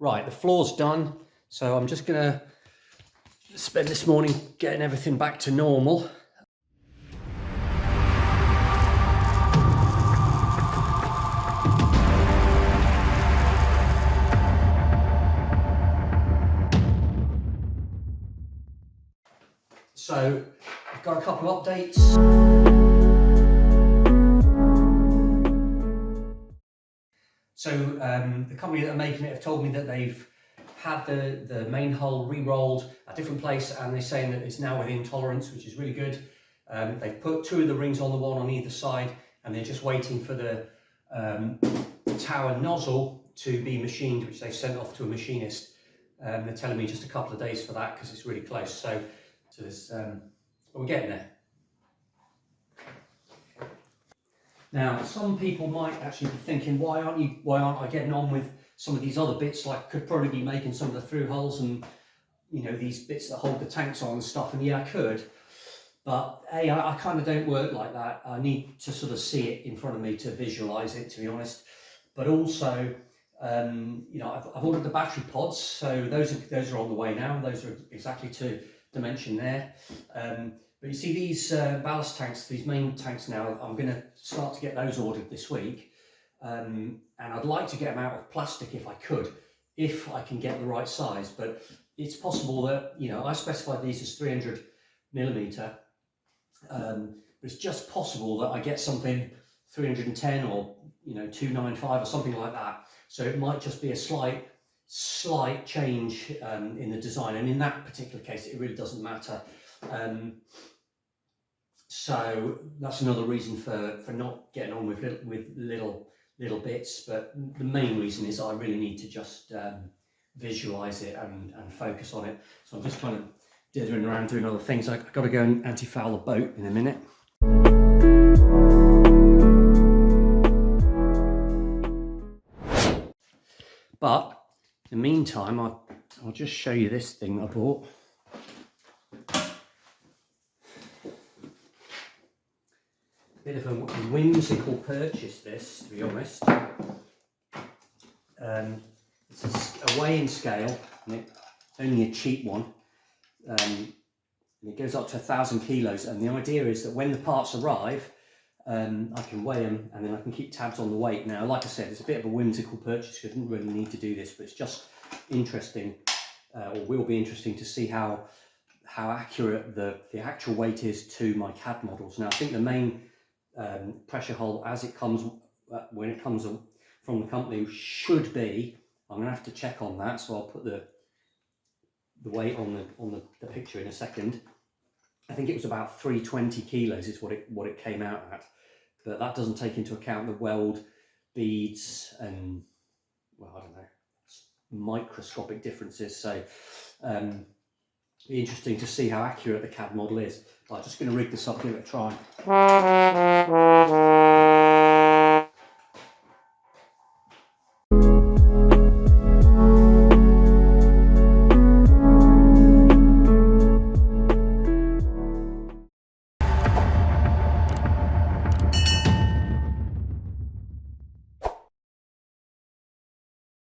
Right, the floor's done, so I'm just going to spend this morning getting everything back to normal. So I've got a couple of updates. So the company that are making it have told me that they've had the main hull re-rolled at a different place, and they're saying that it's now within tolerance, which is really good. They've put 2 of the rings on the one on either side, and they're just waiting for the tower nozzle to be machined, which they've sent off to a machinist. They're telling me just a couple of days for that because it's really close. So there's, but we're getting there. Now, some people might actually be thinking, why aren't I getting on with some of these other bits? Like, I could probably be making some of the through hulls and, you know, these bits that hold the tanks on and stuff. And yeah, I could, but I kind of don't work like that. I need to sort of see it in front of me to visualize it, to be honest. But also, you know, I've ordered the battery pods, so those are on the way now. Those are exactly to dimension there. But you see these ballast tanks, these main tanks now, I'm going to start to get those ordered this week. And I'd like to get them out of plastic if I can get the right size. But it's possible that, you know, I specified these as 300mm. But it's just possible that I get something 310 or, you know, 295 or something like that. So it might just be a slight change in the design. And in that particular case, it really doesn't matter. So that's another reason for not getting on with little bits, but the main reason is I really need to just visualize it and focus on it. So I'm just kind of dithering around doing other things. I've got to go and anti-foul the boat in a minute. But in the meantime, I'll just show you this thing I bought. Bit of a whimsical purchase, this, to be honest. It's a weighing scale, and it's only a cheap one. And it goes up to 1,000 kilos, and the idea is that when the parts arrive, I can weigh them, and then I can keep tabs on the weight. Now, like I said, it's a bit of a whimsical purchase. I didn't really need to do this, but it's just interesting, or will be interesting to see how accurate the actual weight is to my CAD models. Now, I think the main pressure hull, as it comes when it comes from the company, should be, I'm going to have to check on that, so I'll put the weight on the picture in a second. I think it was about 320 kilos is what it came out at, but that doesn't take into account the weld beads and, well, I don't know, microscopic differences. So be interesting to see how accurate the CAD model is. But I'm just going to rig this up, give it a try.